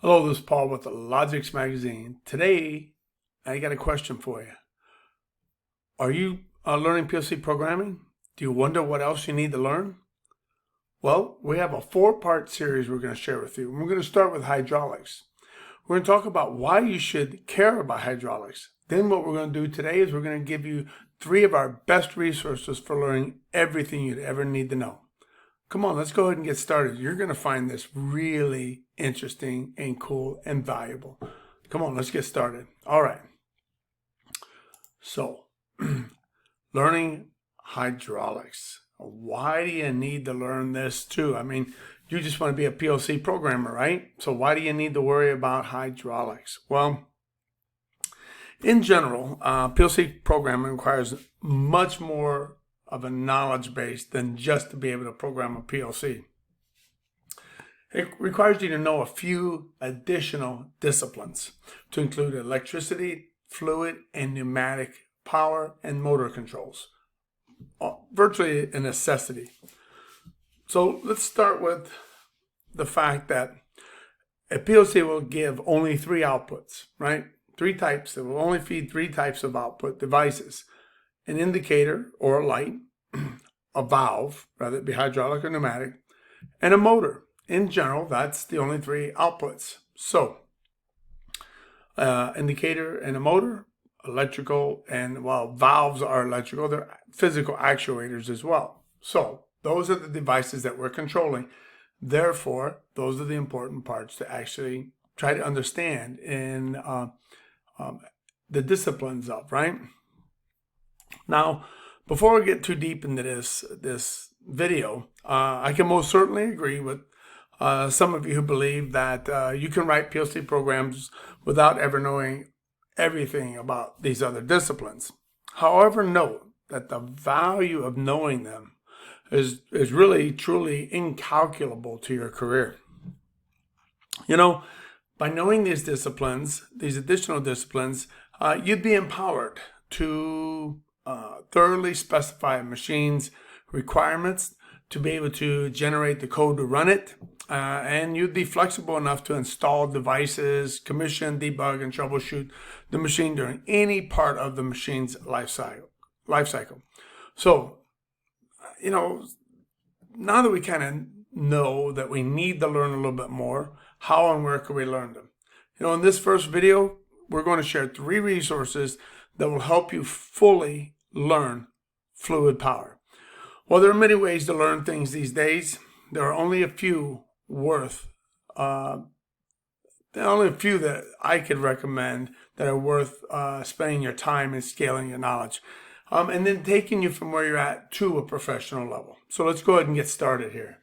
Hello, this is Paul with the Logix Magazine. Today, I got a question for you. Are you learning PLC programming? Do you wonder what else you need to learn? Well, we have a four-part series we're going to share with you. We're going to start with hydraulics. We're going to talk about why you should care about hydraulics. Then what we're going to do today is we're going to give you three of our best resources for learning everything you'd ever need to know. Come on, let's go ahead and get started. You're going to find this really interesting and cool and valuable. Come on, let's get started. All right. So, learning hydraulics. Why do you need to learn this too? I mean, you just want to be a PLC programmer, right? So why do you need to worry about hydraulics? Well, in general, PLC programming requires much more of a knowledge base than just to be able to program a PLC. It requires you to know a few additional disciplines to include electricity, fluid, and pneumatic power and motor controls. Virtually a necessity. So let's start with the fact that a PLC will give only three outputs, right? Three types. It will only feed three types of output devices: an indicator or a light, a valve, whether it be hydraulic or pneumatic, and a motor. In general, that's the only three outputs. So, indicator and a motor, electrical, and well, valves are electrical. They're physical actuators as well. So, those are the devices that we're controlling. Therefore, those are the important parts to actually try to understand in the disciplines of, right? Now, before we get too deep into this video, I can most certainly agree with some of you who believe that you can write PLC programs without ever knowing everything about these other disciplines. However, note that the value of knowing them is really, truly incalculable to your career. You know, by knowing these disciplines, these additional disciplines, you'd be empowered to thoroughly specify a machine's requirements to be able to generate the code to run it, and you'd be flexible enough to install devices, commission, debug, and troubleshoot the machine during any part of the machine's life cycle. So, you know, now that we kind of know that we need to learn a little bit more, how and where can we learn them? You know, in this first video, we're going to share three resources that will help you fully learn fluid power. Well, there are many ways to learn things these days. There are only a few that I could recommend that are worth spending your time and scaling your knowledge, and then taking you from where you're at to a professional level. So let's go ahead and get started here.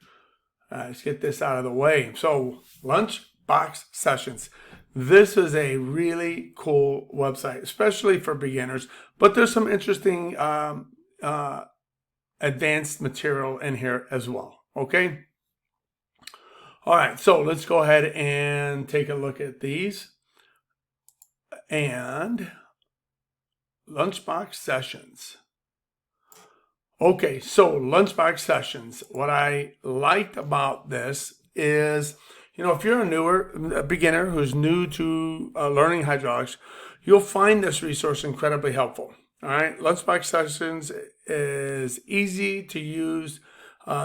Let's get this out of the way. So, Lunchbox Sessions. This is a really cool website, especially for beginners, but there's some interesting advanced material in here as well. Okay. All right. So let's go ahead and take a look at these. And Lunchbox Sessions. Okay. So Lunchbox Sessions. What I liked about this is, you know, if you're a beginner who's new to learning hydraulics, you'll find this resource incredibly helpful. All right, Lunchbox Sessions is easy to use,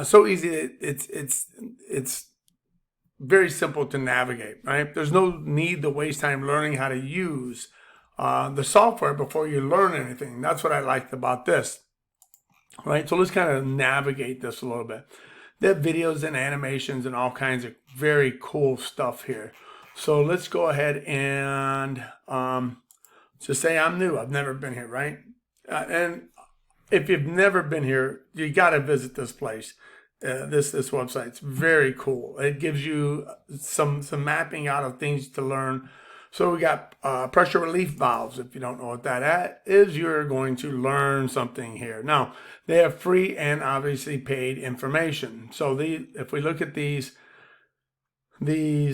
so easy it's very simple to navigate. Right, there's no need to waste time learning how to use the software before you learn anything. That's what I liked about this. All right, so let's kind of navigate this a little bit. They have videos and animations and all kinds of very cool stuff here. So let's go ahead and just say I'm new. I've never been here, right? And if you've never been here, you got to visit this place. This website. It's very cool. It gives you some mapping out of things to learn. So we got pressure relief valves. If you don't know what that is, you're going to learn something here. Now, they have free and obviously paid information. So if we look at these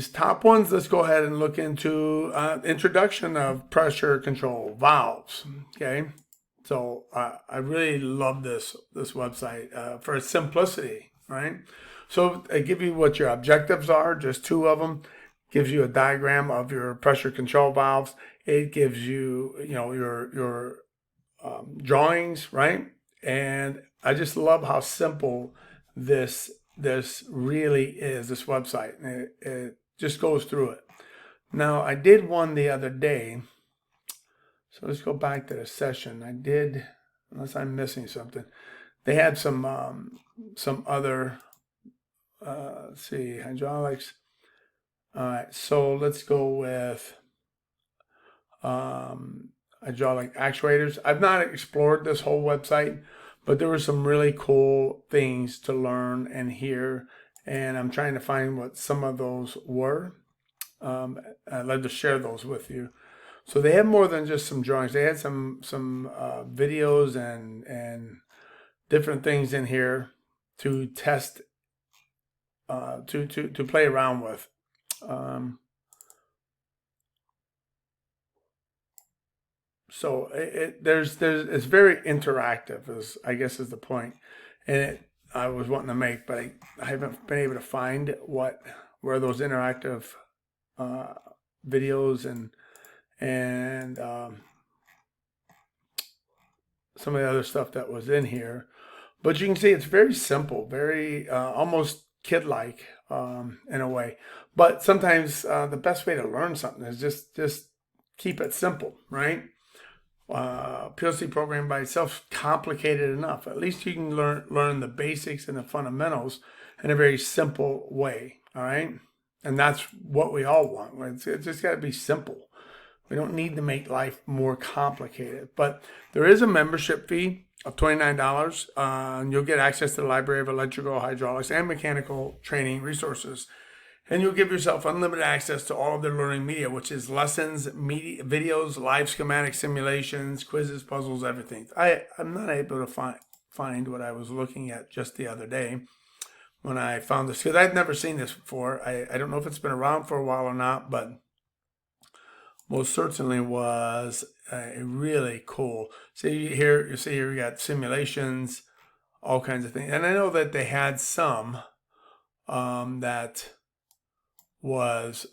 top ones, let's go ahead and look into introduction of pressure control valves. Okay. So I really love this website for its simplicity, right? So I give you what your objectives are, just two of them. gives you a diagram of your pressure control valves. It gives you, your drawings, right? And I just love how simple this really is, this website. It just goes through it. Now, I did one the other day. So let's go back to the session. I did, unless I'm missing something. They had some other, let's see, hydraulics. All right, so let's go with hydraulic actuators. I've not explored this whole website, but there were some really cool things to learn and hear, and I'm trying to find what some of those were. I'd like to share those with you. So they had more than just some drawings. They had some videos and different things in here to test, to play around with. So it's very interactive, I guess is the point, and I was wanting to make, but I haven't been able to find where those interactive videos and some of the other stuff that was in here. But you can see it's very simple, very almost kid-like in a way. But sometimes the best way to learn something is just keep it simple, right? PLC program by itself complicated enough. At least you can learn the basics and the fundamentals in a very simple way, all right? And that's what we all want. It's just got to be simple. We don't need to make life more complicated. But there is a membership fee of $29, and you'll get access to the library of electrical, hydraulics, and mechanical training resources. And you'll give yourself unlimited access to all of their learning media, which is lessons, media, videos, live schematic simulations, quizzes, puzzles, everything. I'm not able to find what I was looking at just the other day when I found this, because I'd never seen this before. I don't know if it's been around for a while or not, but most certainly was a really cool. You see here we got simulations, all kinds of things. And I know that they had some that was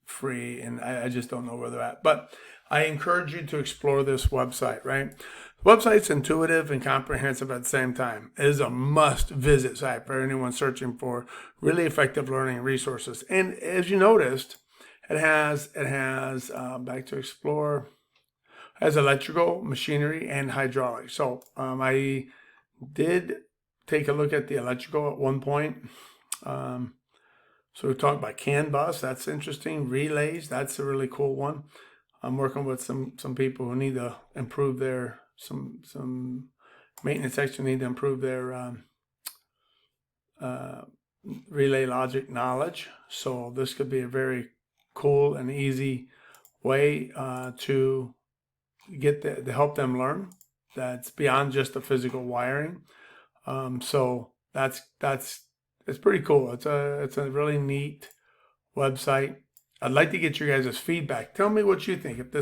free, and I just don't know where they're at. But I encourage you to explore this website, right? The website's intuitive and comprehensive at the same time. It is a must-visit site for anyone searching for really effective learning resources. And as you noticed, it has back to explore, has electrical, machinery, and hydraulics. So I did take a look at the electrical at one point. So we talked about CAN bus. That's interesting. Relays. That's a really cool one. I'm working with some people who need to improve their some maintenance techs who need to improve their relay logic knowledge. So this could be a very cool and easy way to help them learn. That's beyond just the physical wiring. So it's pretty cool. It's a really neat website. I'd like to get your guys' feedback. Tell me what you think.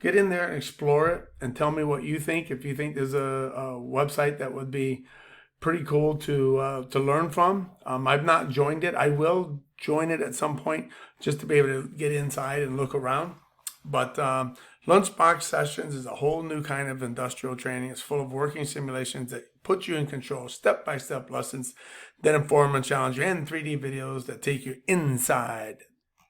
Get in there and explore it, and tell me what you think. If you think there's a website that would be pretty cool to learn from. I've not joined it. I will join it at some point just to be able to get inside and look around. But Lunchbox Sessions is a whole new kind of industrial training. It's full of working simulations that put you in control, step-by-step lessons that inform and challenge you, and 3D videos that take you inside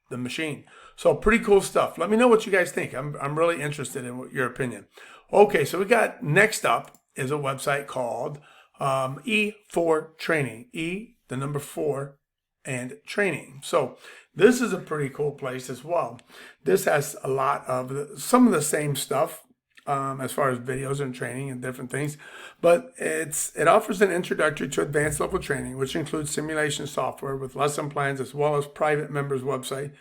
the machine. So pretty cool stuff. Let me know what you guys think. I'm really interested in your opinion. Okay, so we got next up is a website called E4 Training. E, the number 4, and training. So this is a pretty cool place as well. This has a lot of some of the same stuff as far as videos and training and different things, but it offers an introductory to advanced level training, which includes simulation software with lesson plans as well as private members website.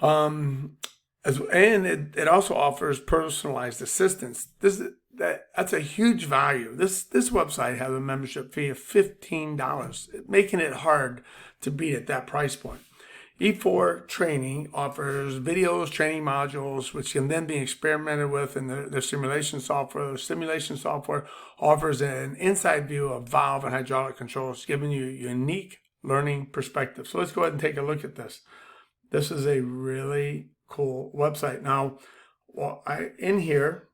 And it also offers personalized assistance. That's a huge value. This website has a membership fee of $15, making it hard to beat at that price point. E4 Training offers videos, training modules, which can then be experimented with in their simulation software. The simulation software offers an inside view of valve and hydraulic controls, giving you a unique learning perspective. So let's go ahead and take a look at this. This is a really cool website. Now, in here,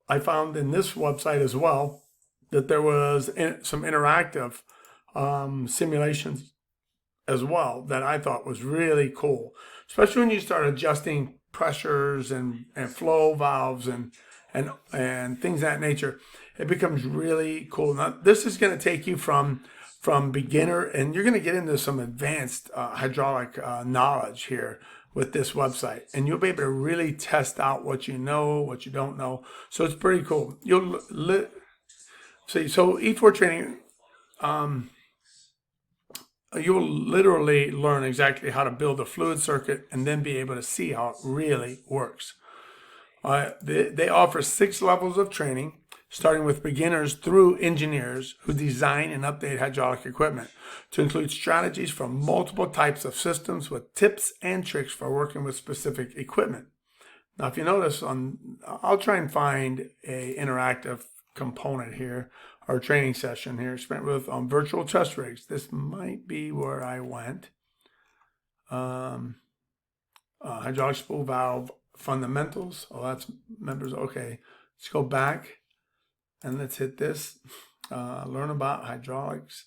I found in this website as well that there was some interactive simulations as well that I thought was really cool, especially when you start adjusting pressures and flow valves and things of that nature. It becomes really cool. Now, this is going to take you from beginner, and you're going to get into some advanced hydraulic knowledge here with this website, and you'll be able to really test out what you know, what you don't know. So it's pretty cool. You'll see. So E4 Training. You will literally learn exactly how to build a fluid circuit and then be able to see how it really works. They offer 6 levels of training, starting with beginners through engineers who design and update hydraulic equipment, to include strategies for multiple types of systems with tips and tricks for working with specific equipment. Now, if you notice, I'll try and find an interactive component here, our training session here, spent with virtual test rigs. This might be where I went. Hydraulic spool valve fundamentals. Oh, that's members. Okay, let's go back and let's hit this. Learn about hydraulics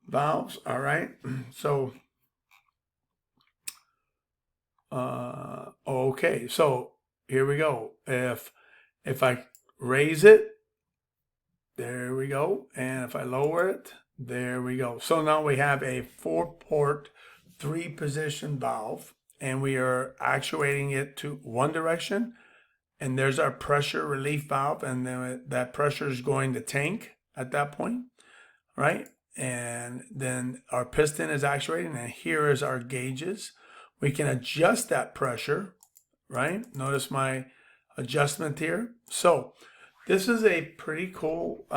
valves. All right. So, okay. So here we go. If I raise it, there we go. And if I lower it, there we go. So now we have a 4-port, 3-position valve, and we are actuating it to one direction. And there's our pressure relief valve, and then that pressure is going to tank at that point, right? And then our piston is actuating, and here is our gauges. We can adjust that pressure, right? Notice my adjustment here. So this is a pretty cool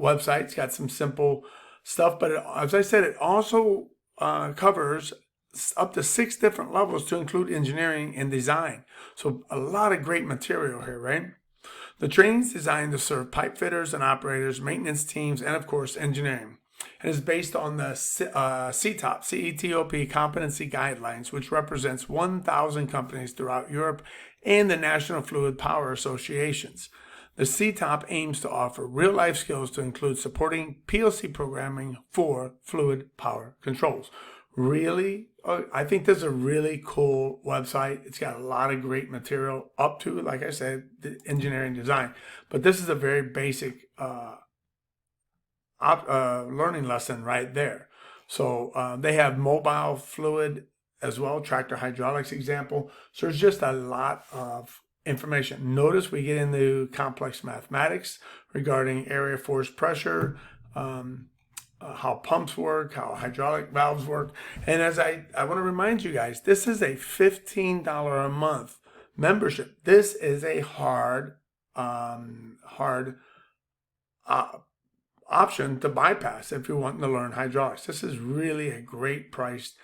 website. It's got some simple stuff, but as I said, it also covers up to 6 different levels to include engineering and design. So a lot of great material here, right? The training is designed to serve pipe fitters and operators, maintenance teams, and of course, engineering. And is based on the CETOP competency guidelines, which represents 1,000 companies throughout Europe and the National Fluid Power Associations. The CETOP aims to offer real-life skills to include supporting PLC programming for fluid power controls. Really, I think this is a really cool website. It's got a lot of great material up to, like I said, the engineering design. But this is a very basic learning lesson right there. So they have mobile fluid as well, tractor hydraulics example. So there's just a lot of information. Notice we get into complex mathematics regarding area force pressure, how pumps work, how hydraulic valves work. And as I want to remind you guys, this is a $15 a month membership. This is a hard option to bypass if you're wanting to learn hydraulics. This is really a great price.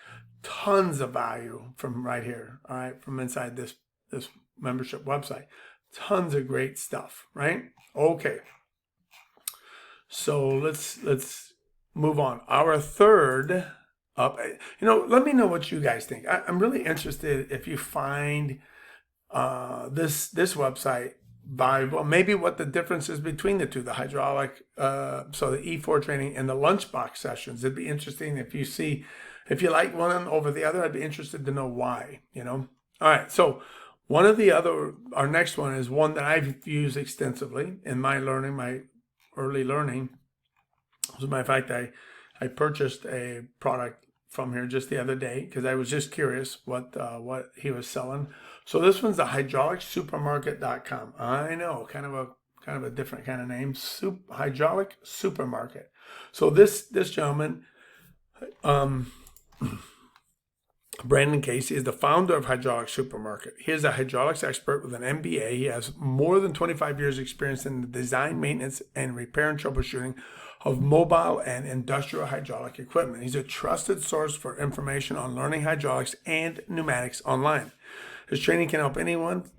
Tons of value from right here, all right, from inside this membership website. Tons of great stuff, right? Okay. So let's move on. Our third up, let me know what you guys think. I'm really interested if you find this website valuable, maybe what the difference is between the two, the hydraulic, so the E4 training and the Lunchbox sessions. It'd be interesting if you like one over the other. I'd be interested to know why, All right, so our next one is one that I've used extensively in my learning, my early learning. As a matter of fact, I purchased a product from here just the other day because I was just curious what he was selling. So this one's the hydraulicsupermarket.com. I know, kind of a different kind of name, hydraulic supermarket. So this gentleman, Brandon Casey, is the founder of Hydraulic Supermarket. He is a hydraulics expert with an MBA. He has more than 25 years experience in the design, maintenance, and repair and troubleshooting of mobile and industrial hydraulic equipment. He's a trusted source for information on learning hydraulics and pneumatics online. His training can help anyone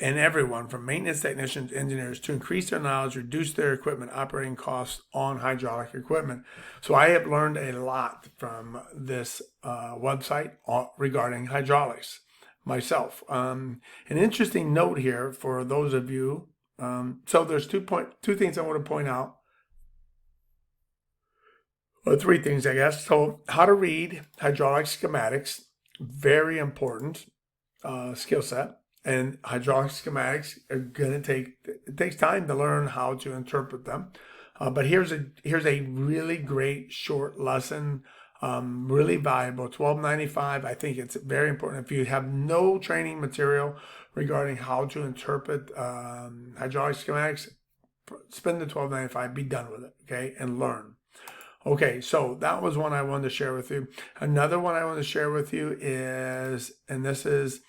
and everyone from maintenance technicians, engineers to increase their knowledge, reduce their equipment operating costs on hydraulic equipment. So I have learned a lot from this website regarding hydraulics myself. An interesting note here for those of you. So there's two things I want to point out. Or three things, I guess. So how to read hydraulic schematics, very important skill set. And hydraulic schematics are going to it takes time to learn how to interpret them. But here's a really great short lesson, really valuable, $12.95. I think it's very important. If you have no training material regarding how to interpret hydraulic schematics, spend the $12.95, be done with it, okay, and learn. Okay, so that was one I wanted to share with you. Another one I want to share with you is, and this is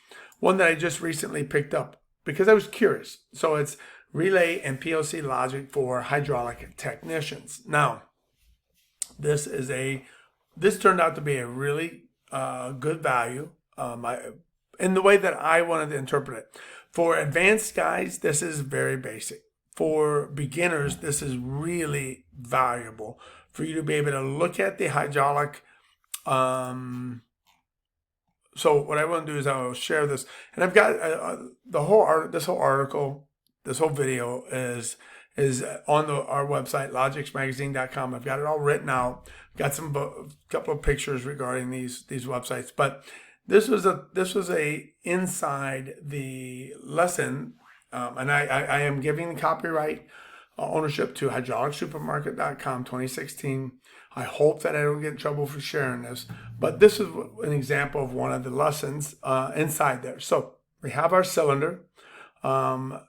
one that I just recently picked up because I was curious. So it's relay and PLC logic for hydraulic technicians. Now, this turned out to be a really good value in the way that I wanted to interpret it. For advanced guys, this is very basic. For beginners, this is really valuable for you to be able to look at the hydraulic. So what I want to do is I will share this, and I've got this whole video is on our website, logixmagazine.com. I've got it all written out. Got couple of pictures regarding these websites, but this was a inside the lesson, and I am giving the copyright ownership to hydraulicsupermarket.com 2016. I hope that I don't get in trouble for sharing this, but this is an example of one of the lessons inside there. So we have our cylinder, a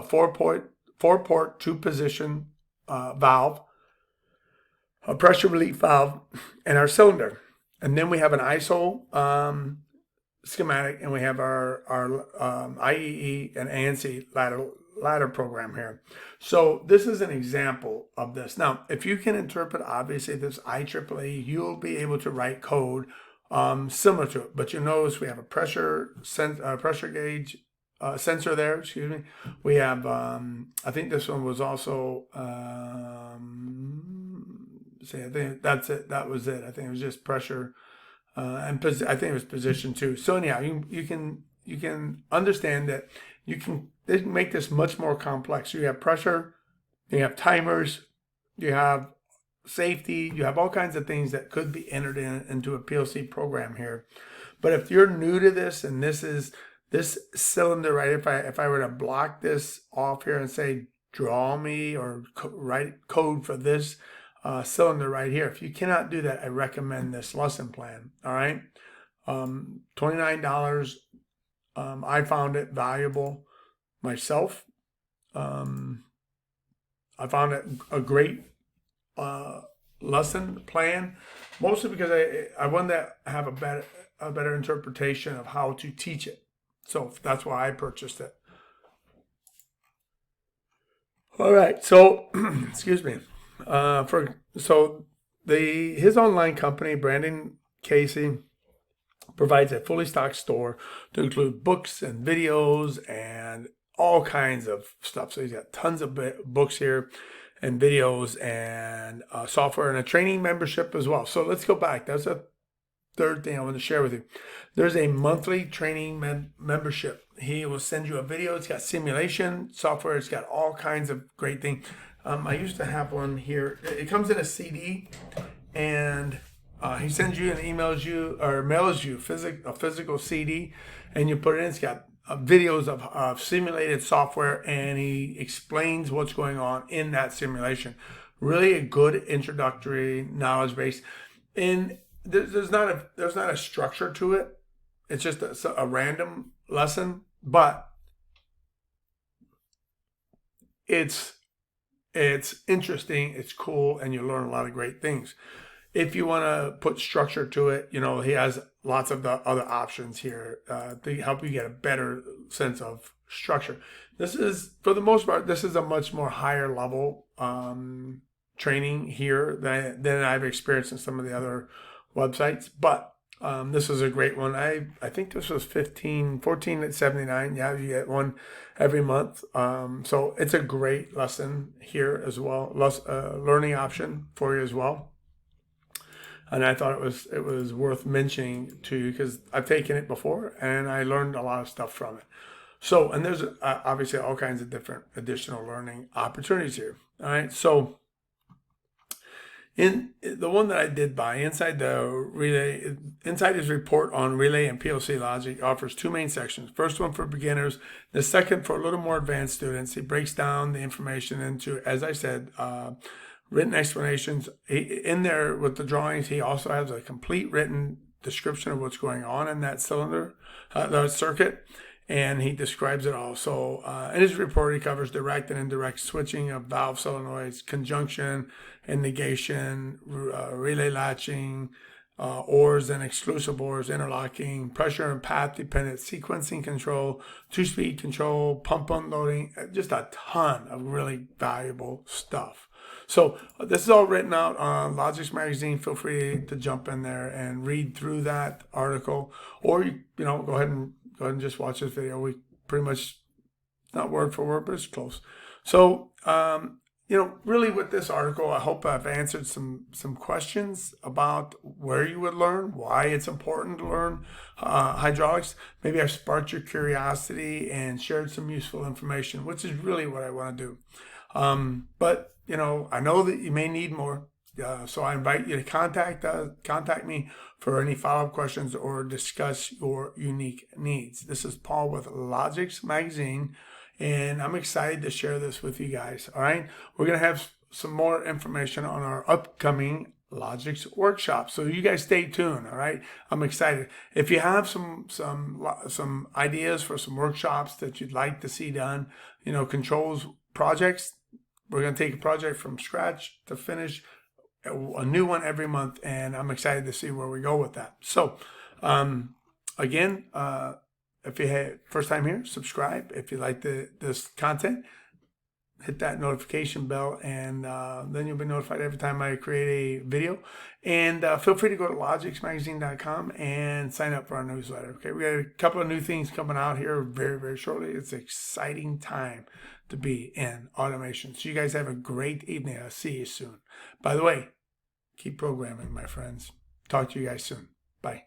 four-port, 2-position valve, a pressure relief valve, and our cylinder. And then we have an ISO schematic, and we have our IEE and ANC ladder program here. So this is an example of this. Now, if you can interpret, obviously, this IEEE, you'll be able to write code similar to it. But you notice we have a pressure gauge sensor there. Excuse me. We have, I think this one was also, I think that's it. That was it. I think it was just pressure, and I think it was position 2. So anyhow, you can understand that they can make this much more complex. You have pressure, you have timers, you have safety, you have all kinds of things that could be entered into a PLC program here. But if you're new to this, and this cylinder, right, if I were to block this off here and say, draw me or write code for this cylinder right here, if you cannot do that, I recommend this lesson plan. All right, $29. I found it valuable myself. I found it a great lesson plan, mostly because I wanted to have a better interpretation of how to teach it. So that's why I purchased it. All right, so excuse me. His online company, Brandon Casey, provides a fully stocked store to include books and videos and all kinds of stuff. So he's got tons of books here and videos and software and a training membership as well. So let's go back. That's a third thing I want to share with you. There's a monthly training membership. He will send you a video. It's got simulation software. It's got all kinds of great things. I used to have one here. It comes in a CD, and he sends you and emails you or mails you a physical CD, and you put it in. It's got videos of simulated software, and he explains what's going on in that simulation. Really a good introductory knowledge base. And there's not a structure to it. It's just a random lesson, but it's interesting, it's cool, and you learn a lot of great things. If you want to put structure to it, he has lots of the other options here to help you get a better sense of structure. This is, for the most part, this is a much more higher level training here than I've experienced in some of the other websites. But this is a great one. I think this was $14.79. Yeah, you get one every month. So it's a great lesson here as well, learning option for you as well. And I thought it was worth mentioning to you because I've taken it before and I learned a lot of stuff from it. So, and there's obviously all kinds of different additional learning opportunities here. All right. So in the one that I did buy, Inside his report on relay and PLC logic offers two main sections. First one for beginners, the second for a little more advanced students. He breaks down the information into, as I said, written explanations. In there with the drawings, he also has a complete written description of what's going on in that cylinder, the circuit, and he describes it all. So in his report, he covers direct and indirect switching of valve solenoids, conjunction and negation, relay latching, ORs and exclusive ORs, interlocking, pressure and path dependent sequencing control, two-speed control, pump unloading, just a ton of really valuable stuff. So this is all written out on Logix Magazine. Feel free to jump in there and read through that article, or you know, go ahead and just watch this video. We pretty much, not word for word, but it's close. So you know, really with this article, I hope I've answered some questions about where you would learn, why it's important to learn hydraulics. Maybe I've sparked your curiosity and shared some useful information, which is really what I want to do. But you know, I know that you may need more. So I invite you to contact me for any follow-up questions or discuss your unique needs. This is Paul with Logix Magazine, and I'm excited to share this with you guys. All right, we're gonna have some more information on our upcoming Logix workshop, so you guys stay tuned. All right, I'm excited. If you have some ideas for some workshops that you'd like to see done, you know, controls projects. We're going to take a project from scratch to finish, a new one every month, and I'm excited to see where we go with that. So, again, if you had first time here, subscribe. If you like this content, hit that notification bell, and then you'll be notified every time I create a video. And feel free to go to logixmagazine.com and sign up for our newsletter. Okay, we got a couple of new things coming out here very, very shortly. It's an exciting time to be in automation. So you guys have a great evening. I'll see you soon. By the way, keep programming, my friends. Talk to you guys soon. Bye.